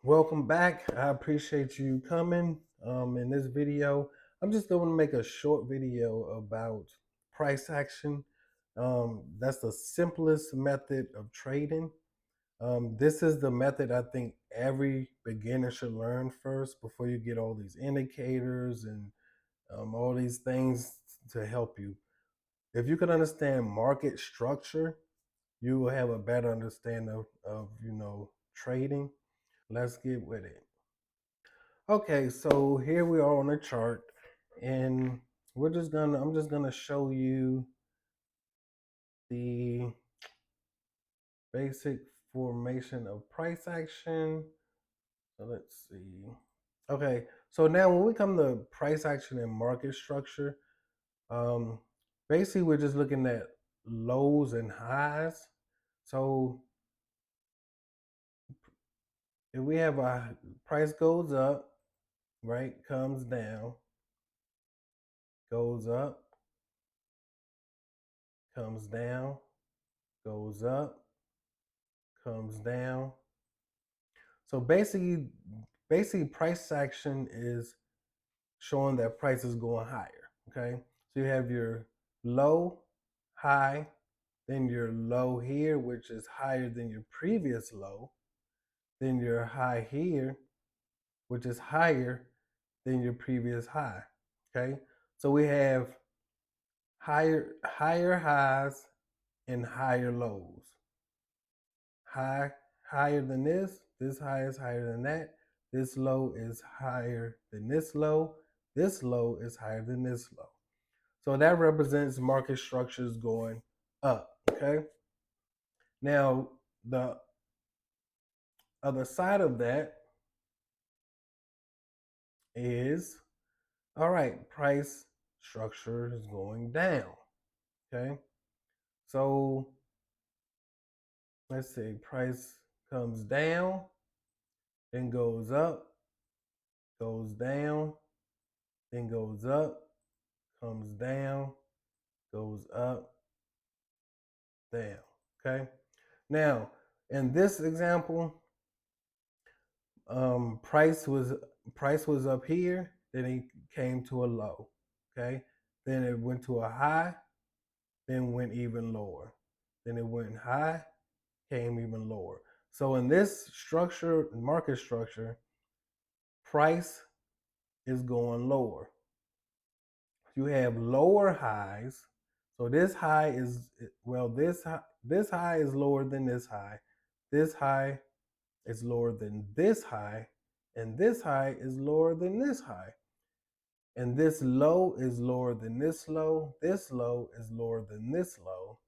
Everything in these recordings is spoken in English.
Welcome back. I appreciate you coming. In this video, I'm just going to make a short video about price action. That's the simplest method of trading. This is the method I think every beginner should learn first before you get all these indicators and all these things to help you. If you can understand market structure, you will have a better understanding of trading. Let's get with it. Okay, so here we are on the chart, and I'm just gonna show you the basic formation of price action. So let's see. Okay, so now when we come to price action and market structure, um, basically we're just looking at lows and highs. So if we have a price goes up, right, comes down, goes up, comes down, goes up, comes down. So basically price action is showing that price is going higher. Okay. So you have your low, high, then your low here, which is higher than your previous low, then your high here, which is higher than your previous high. Okay. So we have higher highs and higher lows. Higher than this high is higher than that, this low is higher than this low is higher than this low. So that represents market structures going up. Okay, now the other side of that is, all right, price structure is going down. Okay, so let's see, price comes down, then goes up, goes down, then goes up, comes down, goes up, down. Okay. Now, in this example, price was up here, then it came to a low. Okay. Then it went to a high, then went even lower. Then it went high, came even lower. So in this structure, market structure, price is going lower. You have lower highs. So this high is, well, this high is lower than this high. This high is lower than this high, and this high is lower than this high. And this low is lower than this low is lower than this low,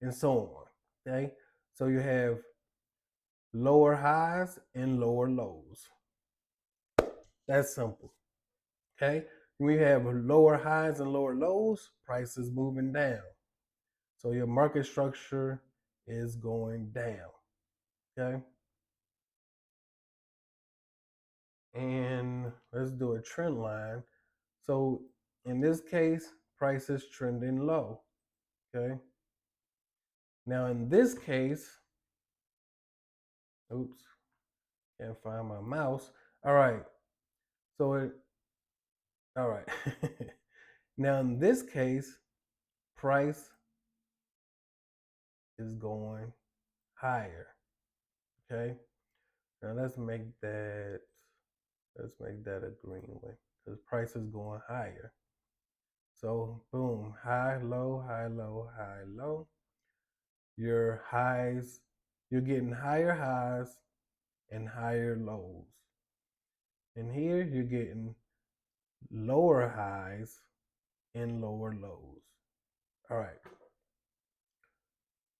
and so on. Okay? So you have lower highs and lower lows. That's simple. Okay? When you have lower highs and lower lows, price is moving down. So your market structure is going down. Okay? And let's do a trend line. So in this case, price is trending low. Okay. Now in this case, oops, can't find my mouse. All right. So all right. Now in this case, price is going higher. Okay. Now let's make that a green one because price is going higher. So boom, high, low, high, low, high, low. Your highs, you're getting higher highs and higher lows. And here you're getting lower highs and lower lows. All right.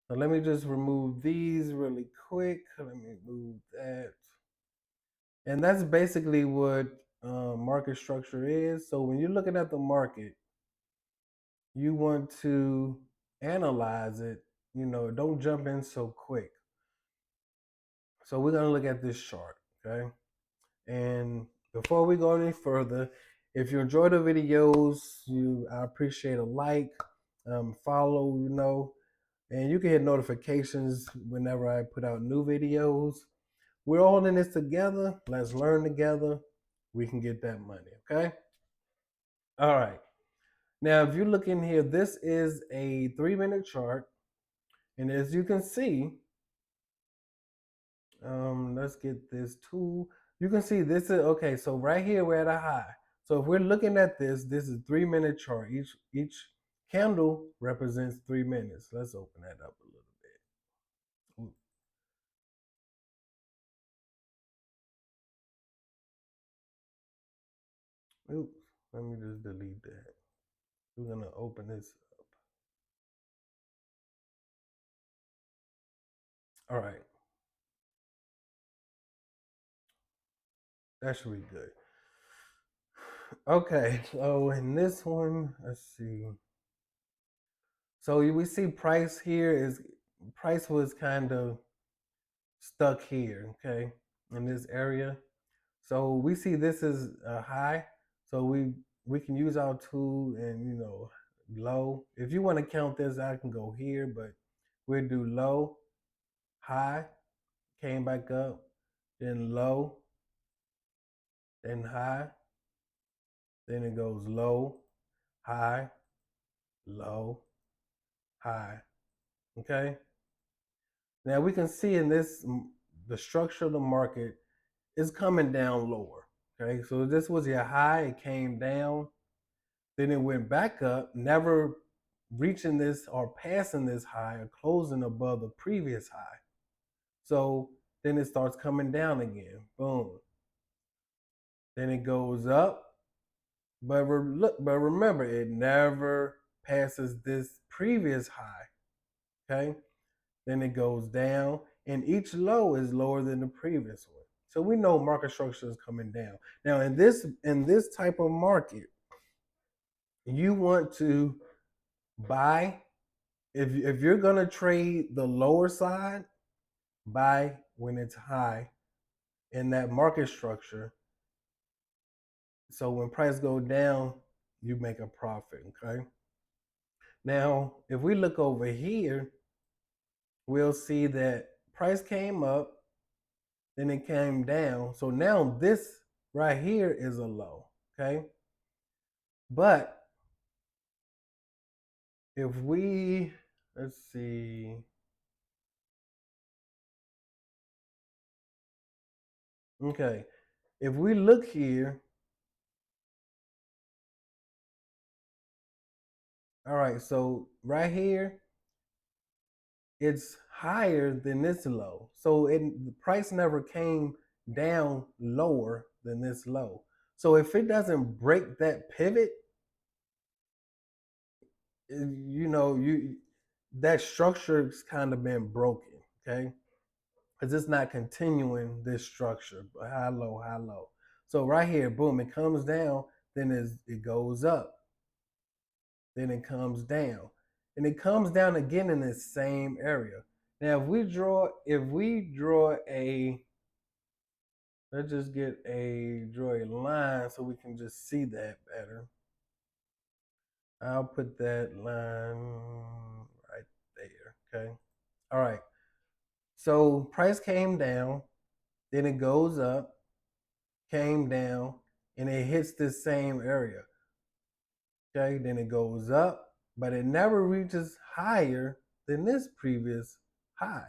So let me just remove these really quick. Let me move that. And that's basically what market structure is. So when you're looking at the market, you want to analyze it. Don't jump in so quick. So we're going to look at this chart, okay? And before we go any further, if you enjoy the videos, I appreciate a like, follow, and you can hit notifications whenever I put out new videos. We're all in this together. Let's learn together. We can get that money. Okay. All right. Now, if you look in here, this is a 3-minute chart. And as you can see, let's get this tool. You can see this is okay. So right here we're at a high. So if we're looking at this is 3-minute chart. Each candle represents 3 minutes. Let's open that up a little bit. Oops, let me just delete that. We're gonna open this up. All right, that should be good. Okay, so in this one, let's see. So we see price here is price was kind of stuck here, okay, in this area. So we see this is a high. So we can use our tool and low. If you want to count this, I can go here, but we'll do low, high, came back up, then low, then high, then it goes low, high, low, high. Okay. Now we can see in this the structure of the market is coming down lower. Okay, so this was your high, it came down, then it went back up, never reaching this or passing this high or closing above the previous high. So then it starts coming down again. Boom. Then it goes up, but remember, it never passes this previous high. Okay, then it goes down, and each low is lower than the previous one. So we know market structure is coming down. Now in this type of market, you want to buy if you're gonna trade the lower side, buy when it's high in that market structure. So when price go down, you make a profit. Okay. Now, if we look over here, we'll see that price came up, then it came down. So now this right here is a low. Okay. But if we let's see. Okay. If we look here, all right, so right here, it's higher than this low. So the price never came down lower than this low. So if it doesn't break that pivot, you that structure's kind of been broken, okay? Because it's not continuing this structure, but high, low, high, low. So right here, boom, it comes down, then it goes up, then it comes down, and it comes down again in this same area. Now, if we draw a, let's just draw a line so we can just see that better. I'll put that line right there. Okay. All right. So price came down, then it goes up, came down, and it hits this same area. Okay. Then it goes up, but it never reaches higher than this previous high.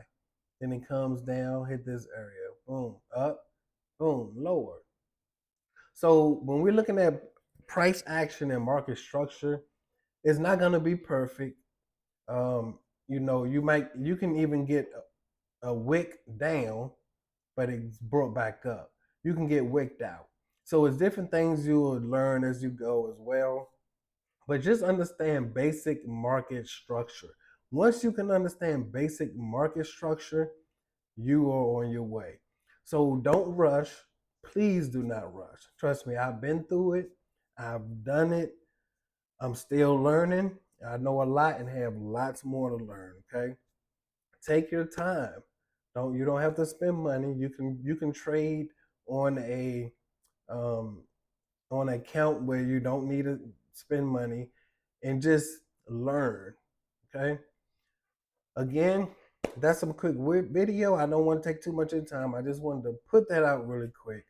Then it comes down, hit this area. Boom, up, boom, lower. So when we're looking at price action and market structure, it's not going to be perfect. You can even get a wick down, but it's brought back up. You can get wicked out. So it's different things you will learn as you go as well. But just understand basic market structure. Once you can understand basic market structure, you are on your way. So don't rush. Please do not rush. Trust me, I've been through it. I've done it. I'm still learning. I know a lot and have lots more to learn. Okay. Take your time. You don't have to spend money. You can trade on a um, on an account where you don't need to spend money and just learn. Okay. Again, That's some quick video. I don't want to take too much of your time. I just wanted to put that out really quick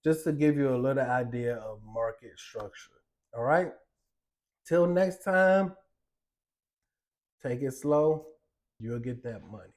just to give you a little idea of market structure. All right. Till next time, take it slow. You'll get that money.